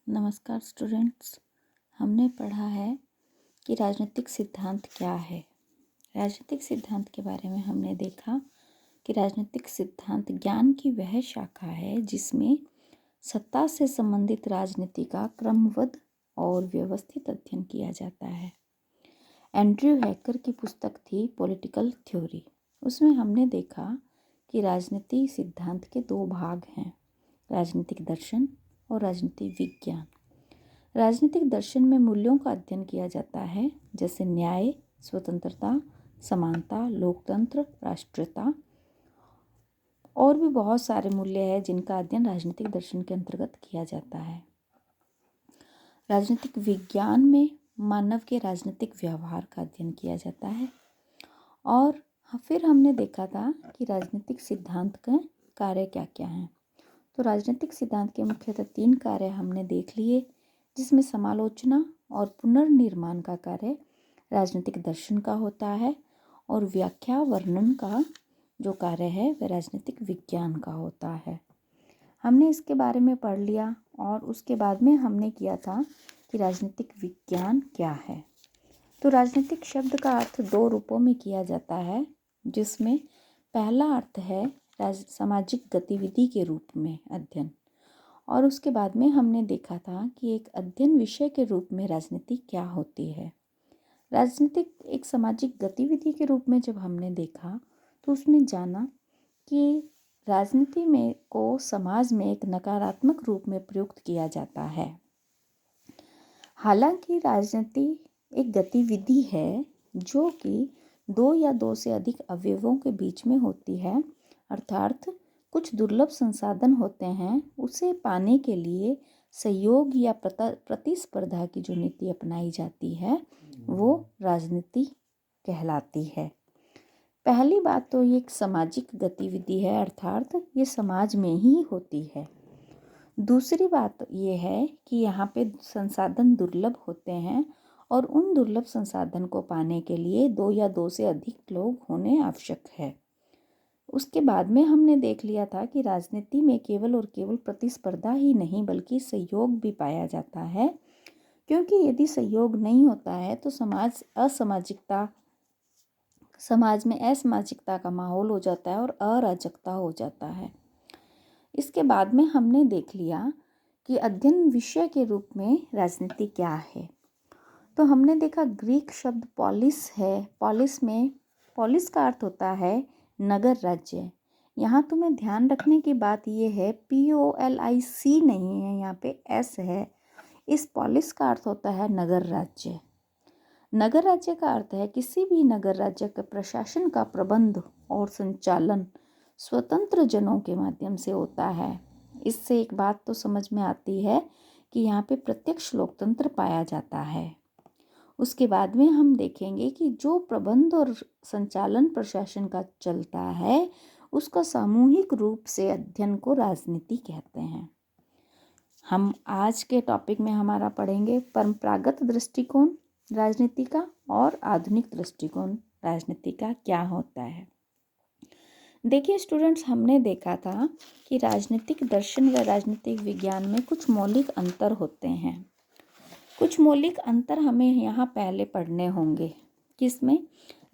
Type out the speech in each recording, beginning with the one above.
नमस्कार स्टूडेंट्स। हमने पढ़ा है कि राजनीतिक सिद्धांत क्या है। राजनीतिक सिद्धांत के बारे में हमने देखा कि राजनीतिक सिद्धांत ज्ञान की वह शाखा है जिसमें सत्ता से संबंधित राजनीति का क्रमबद्ध और व्यवस्थित अध्ययन किया जाता है। एंड्रयू हैकर की पुस्तक थी पॉलिटिकल थ्योरी। उसमें हमने देखा कि राजनीति सिद्धांत के दो भाग हैं, राजनीतिक दर्शन और राजनीतिक विज्ञान। राजनीतिक दर्शन में मूल्यों का अध्ययन किया जाता है, जैसे न्याय, स्वतंत्रता, समानता, लोकतंत्र, राष्ट्रीयता और भी बहुत सारे मूल्य हैं जिनका अध्ययन राजनीतिक दर्शन के अंतर्गत किया जाता है। राजनीतिक विज्ञान में मानव के राजनीतिक व्यवहार का अध्ययन किया जाता है। और फिर हमने देखा था कि राजनीतिक सिद्धांत के कार्य क्या क्या हैं। तो राजनीतिक सिद्धांत के मुख्यतः 3 कार्य हमने देख लिए, जिसमें समालोचना और पुनर्निर्माण का कार्य राजनीतिक दर्शन का होता है और व्याख्या वर्णन का जो कार्य है वह राजनीतिक विज्ञान का होता है। हमने इसके बारे में पढ़ लिया और उसके बाद में हमने किया था कि राजनीतिक विज्ञान क्या है। तो राजनीतिक शब्द का अर्थ 2 रूपों में किया जाता है, जिसमें पहला अर्थ है सामाजिक गतिविधि के रूप में अध्ययन, और उसके बाद में हमने देखा था कि एक अध्ययन विषय के रूप में राजनीति क्या होती है। राजनीतिक एक सामाजिक गतिविधि के रूप में जब हमने देखा तो उसमें जाना कि राजनीति में को समाज में एक नकारात्मक रूप में प्रयुक्त किया जाता है। हालांकि राजनीति एक गतिविधि है जो कि 2 या 2 से अधिक अवयवों के बीच में होती है, अर्थात कुछ दुर्लभ संसाधन होते हैं, उसे पाने के लिए सहयोग या प्रतिस्पर्धा की जो नीति अपनाई जाती है वो राजनीति कहलाती है। पहली बात तो ये एक सामाजिक गतिविधि है, अर्थात ये समाज में ही होती है। दूसरी बात ये है कि यहाँ पे संसाधन दुर्लभ होते हैं और उन दुर्लभ संसाधन को पाने के लिए 2 या 2 से अधिक लोग होने आवश्यक है। उसके बाद में हमने देख लिया था कि राजनीति में केवल और केवल प्रतिस्पर्धा ही नहीं बल्कि सहयोग भी पाया जाता है, क्योंकि यदि सहयोग नहीं होता है तो समाज में असामाजिकता का माहौल हो जाता है और अराजकता हो जाता है। इसके बाद में हमने देख लिया कि अध्ययन विषय के रूप में राजनीति क्या है। तो हमने देखा ग्रीक शब्द पॉलिस है। पॉलिस का अर्थ होता है नगर राज्य। यहाँ तुम्हें ध्यान रखने की बात यह है POLIC नहीं है, यहाँ पे S है। इस पॉलिस का अर्थ होता है नगर राज्य। नगर राज्य का अर्थ है किसी भी नगर राज्य के प्रशासन का प्रबंध और संचालन स्वतंत्र जनों के माध्यम से होता है। इससे एक बात तो समझ में आती है कि यहाँ पे प्रत्यक्ष लोकतंत्र पाया जाता है। उसके बाद में हम देखेंगे कि जो प्रबंध और संचालन प्रशासन का चलता है उसका सामूहिक रूप से अध्ययन को राजनीति कहते हैं। हम आज के टॉपिक में हमारा पढ़ेंगे परंपरागत दृष्टिकोण राजनीति का और आधुनिक दृष्टिकोण राजनीति का क्या होता है। देखिए स्टूडेंट्स, हमने देखा था कि राजनीतिक दर्शन व राजनीतिक विज्ञान में कुछ मौलिक अंतर होते हैं। कुछ मौलिक अंतर हमें यहाँ पहले पढ़ने होंगे, किसमें?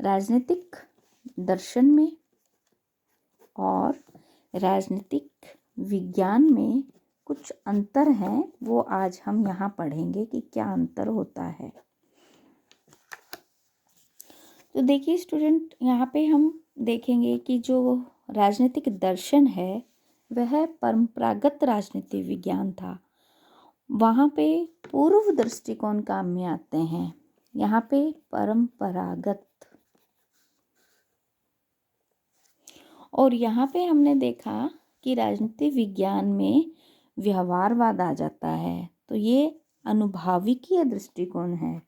राजनीतिक दर्शन में और राजनीतिक विज्ञान में कुछ अंतर हैं, वो आज हम यहाँ पढ़ेंगे कि क्या अंतर होता है। तो देखिए स्टूडेंट, यहाँ पे हम देखेंगे कि जो राजनीतिक दर्शन है वह परंपरागत राजनीति विज्ञान था। वहाँ पे पूर्व दृष्टिकोण काम में आते हैं। यहाँ पे परंपरागत, और यहाँ पे हमने देखा कि राजनीति विज्ञान में व्यवहारवाद आ जाता है। तो ये अनुभवकीय दृष्टिकोण है।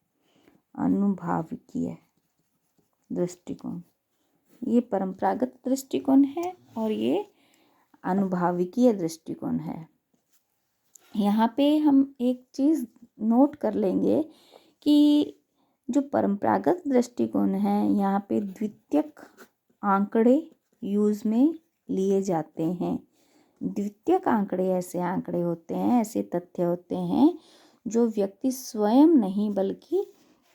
अनुभवकीय दृष्टिकोण, ये परंपरागत दृष्टिकोण है और ये अनुभवकीय दृष्टिकोण है। यहाँ पे हम एक चीज़ नोट कर लेंगे कि जो परंपरागत दृष्टिकोण है यहाँ पे द्वितीयक आंकड़े यूज़ में लिए जाते हैं। द्वितीयक आंकड़े ऐसे आंकड़े होते हैं, ऐसे तथ्य होते हैं जो व्यक्ति स्वयं नहीं बल्कि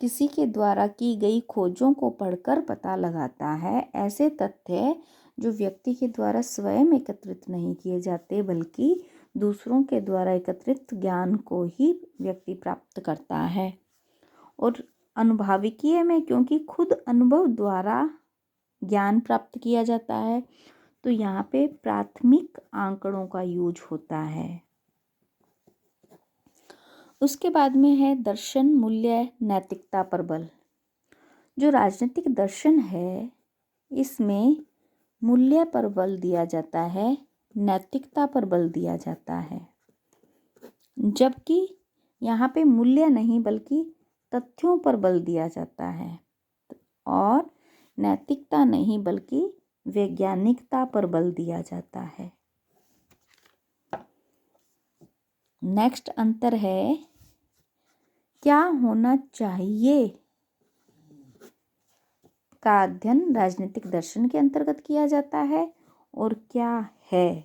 किसी के द्वारा की गई खोजों को पढ़कर पता लगाता है। ऐसे तथ्य जो व्यक्ति के द्वारा स्वयं एकत्रित नहीं किए जाते बल्कि दूसरों के द्वारा एकत्रित ज्ञान को ही व्यक्ति प्राप्त करता है। और अनुभविकीय में क्योंकि खुद अनुभव द्वारा ज्ञान प्राप्त किया जाता है, तो यहाँ पे प्राथमिक आंकड़ों का यूज होता है। उसके बाद में है दर्शन, मूल्य, नैतिकता पर बल। जो राजनीतिक दर्शन है इसमें मूल्य पर बल दिया जाता है, नैतिकता पर बल दिया जाता है, जबकि यहाँ पे मूल्य नहीं बल्कि तथ्यों पर बल दिया जाता है और नैतिकता नहीं बल्कि वैज्ञानिकता पर बल दिया जाता है। नेक्स्ट अंतर है क्या होना चाहिए का अध्ययन राजनीतिक दर्शन के अंतर्गत किया जाता है और क्या है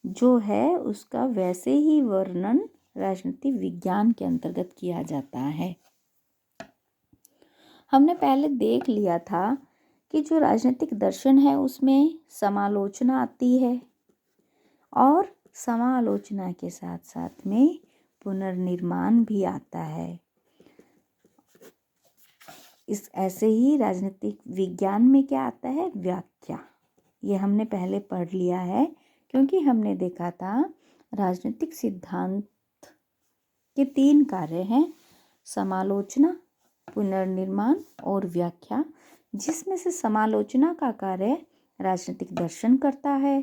जो है उसका वैसे ही वर्णन राजनीतिक विज्ञान के अंतर्गत किया जाता है। हमने पहले देख लिया था कि जो राजनीतिक दर्शन है उसमें समालोचना आती है और समालोचना के साथ साथ में पुनर्निर्माण भी आता है। इस ऐसे ही राजनीतिक विज्ञान में क्या आता है, व्याख्या। ये हमने पहले पढ़ लिया है क्योंकि हमने देखा था राजनीतिक सिद्धांत के 3 कार्य हैं, समालोचना, पुनर्निर्माण और व्याख्या, जिसमें से समालोचना का कार्य राजनीतिक दर्शन करता है,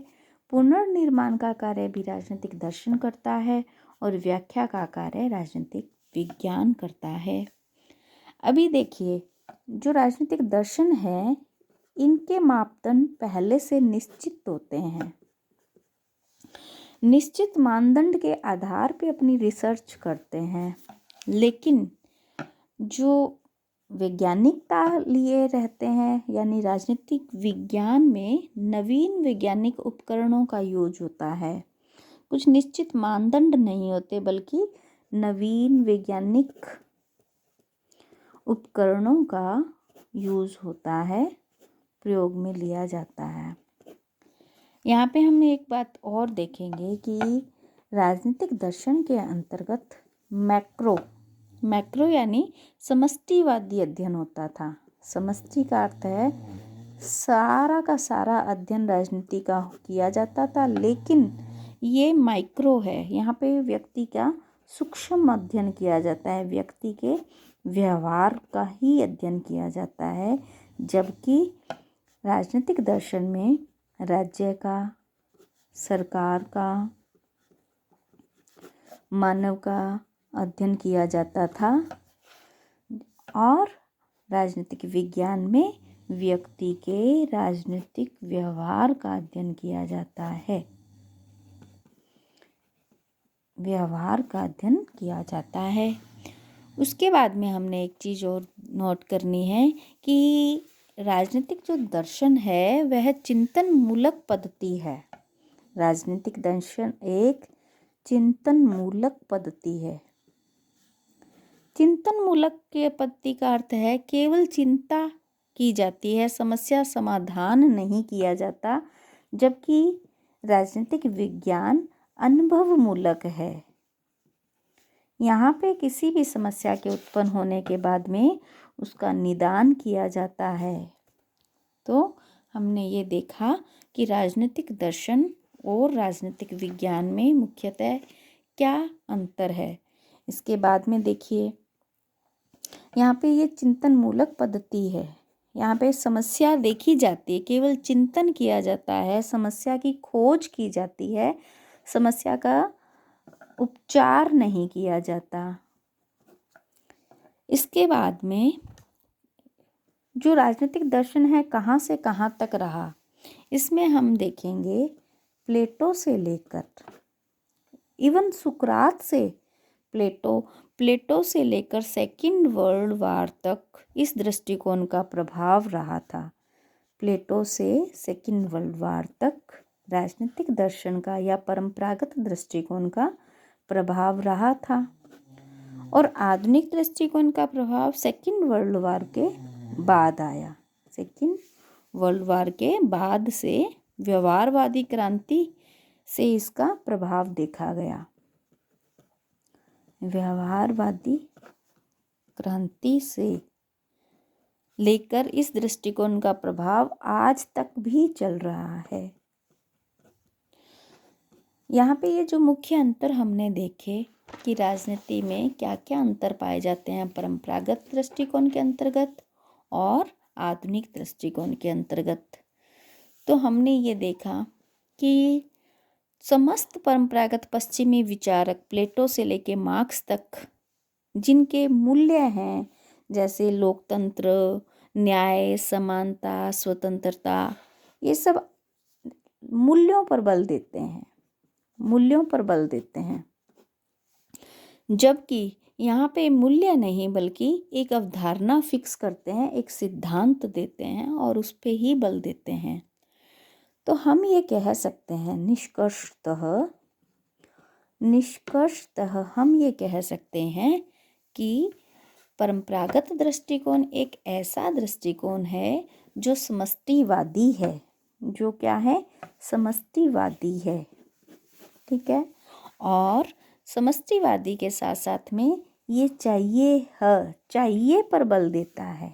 पुनर्निर्माण का कार्य भी राजनीतिक दर्शन करता है और व्याख्या का कार्य राजनीतिक विज्ञान करता है। अभी देखिए जो राजनीतिक दर्शन है इनके मापदंड पहले से निश्चित होते हैं, निश्चित मानदंड के आधार पे अपनी रिसर्च करते हैं, लेकिन जो वैज्ञानिकता लिए रहते हैं यानी राजनीतिक विज्ञान में नवीन वैज्ञानिक उपकरणों का यूज होता है। कुछ निश्चित मानदंड नहीं होते बल्कि नवीन वैज्ञानिक उपकरणों का यूज होता है, प्रयोग में लिया जाता है। यहाँ पे हम एक बात और देखेंगे कि राजनीतिक दर्शन के अंतर्गत मैक्रो यानी समष्टिवादी अध्ययन होता था। समष्टि का अर्थ है सारा का सारा अध्ययन राजनीति का किया जाता था, लेकिन ये माइक्रो है, यहाँ पे व्यक्ति का सूक्ष्म अध्ययन किया जाता है, व्यक्ति के व्यवहार का ही अध्ययन किया जाता है, जबकि राजनीतिक दर्शन में राज्य का, सरकार का, मानव का अध्ययन किया जाता था और राजनीतिक विज्ञान में व्यक्ति के राजनीतिक व्यवहार का अध्ययन किया जाता है, व्यवहार का अध्ययन किया जाता है। उसके बाद में हमने एक चीज़ और नोट करनी है कि राजनीतिक जो दर्शन है वह चिंतन मूलक पद्धति है। राजनीतिक दर्शन एक चिंतन मूलक पद्धति है। चिंतन मूलक के पद्धति का अर्थ है केवल चिंता की जाती है, समस्या समाधान नहीं किया जाता, जबकि राजनीतिक विज्ञान अनुभव मूलक है। यहाँ पे किसी भी समस्या के उत्पन्न होने के बाद में उसका निदान किया जाता है। तो हमने ये देखा कि राजनीतिक दर्शन और राजनीतिक विज्ञान में मुख्यतः क्या अंतर है। इसके बाद में देखिए यहाँ पे ये चिंतन मूलक पद्धति है, यहाँ पे समस्या देखी जाती है, केवल चिंतन किया जाता है, समस्या की खोज की जाती है, समस्या का उपचार नहीं किया जाता। इसके बाद में जो राजनीतिक दर्शन है कहाँ से कहाँ तक रहा, इसमें हम देखेंगे प्लेटो से लेकर इवन सुकरात से प्लेटो से लेकर सेकंड वर्ल्ड वार तक इस दृष्टिकोण का प्रभाव रहा था। प्लेटो से सेकंड वर्ल्ड वार तक राजनीतिक दर्शन का या परंपरागत दृष्टिकोण का प्रभाव रहा था। और आधुनिक दृष्टिकोण का प्रभाव सेकेंड वर्ल्ड वॉर के बाद आया। सेकेंड वर्ल्ड वॉर के बाद से व्यवहारवादी क्रांति से इसका प्रभाव देखा गया। व्यवहारवादी क्रांति से लेकर इस दृष्टिकोण का प्रभाव आज तक भी चल रहा है। यहाँ पे ये जो मुख्य अंतर हमने देखे कि राजनीति में क्या क्या अंतर पाए जाते हैं परंपरागत दृष्टिकोण के अंतर्गत और आधुनिक दृष्टिकोण के अंतर्गत, तो हमने ये देखा कि समस्त परंपरागत पश्चिमी विचारक प्लेटो से लेके मार्क्स तक जिनके मूल्य हैं जैसे लोकतंत्र, न्याय, समानता, स्वतंत्रता, ये सब मूल्यों पर बल देते हैं, मूल्यों पर बल देते हैं। जबकि यहाँ पे मूल्य नहीं बल्कि एक अवधारणा फिक्स करते हैं, एक सिद्धांत देते हैं और उस पे ही बल देते हैं। तो हम ये कह सकते हैं निष्कर्षतः हम ये कह सकते हैं कि परंपरागत दृष्टिकोण एक ऐसा दृष्टिकोण है जो समष्टिवादी है। जो क्या है? समष्टिवादी है। ठीक है। और समष्टिवादी के साथ साथ में ये चाहिए पर बल देता है।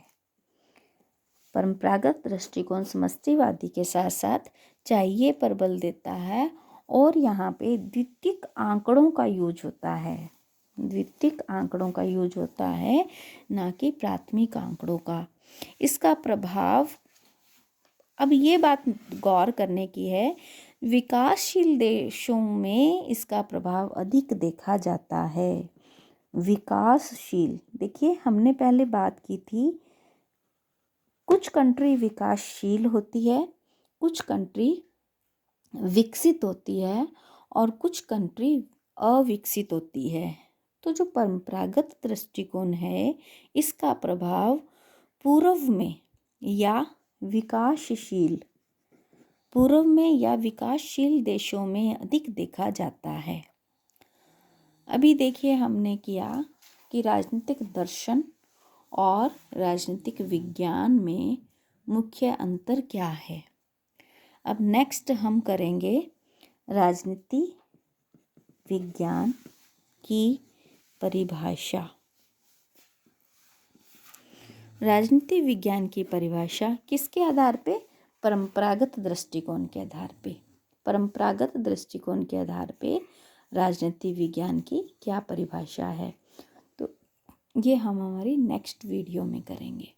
परंपरागत दृष्टिकोण समष्टिवादी के साथ साथ चाहिए पर बल देता है और यहाँ पे द्वितीयक आंकड़ों का यूज होता है। द्वितीयक आंकड़ों का यूज होता है, ना कि प्राथमिक आंकड़ों का। इसका प्रभाव, अब ये बात गौर करने की है, विकासशील देशों में इसका प्रभाव अधिक देखा जाता है। विकासशील, देखिए हमने पहले बात की थी, कुछ कंट्री विकासशील होती है, कुछ कंट्री विकसित होती है और कुछ कंट्री अविकसित होती है। तो जो परंपरागत दृष्टिकोण है इसका प्रभाव पूर्व में या विकासशील देशों में अधिक देखा जाता है। अभी देखिए हमने किया कि राजनीतिक दर्शन और राजनीतिक विज्ञान में मुख्य अंतर क्या है। अब नेक्स्ट हम करेंगे राजनीति विज्ञान की परिभाषा। राजनीति विज्ञान की परिभाषा किसके आधार पे? परंपरागत दृष्टिकोण के आधार पे। परंपरागत दृष्टिकोण के आधार पे राजनीति विज्ञान की क्या परिभाषा है, तो ये हम हमारी नेक्स्ट वीडियो में करेंगे।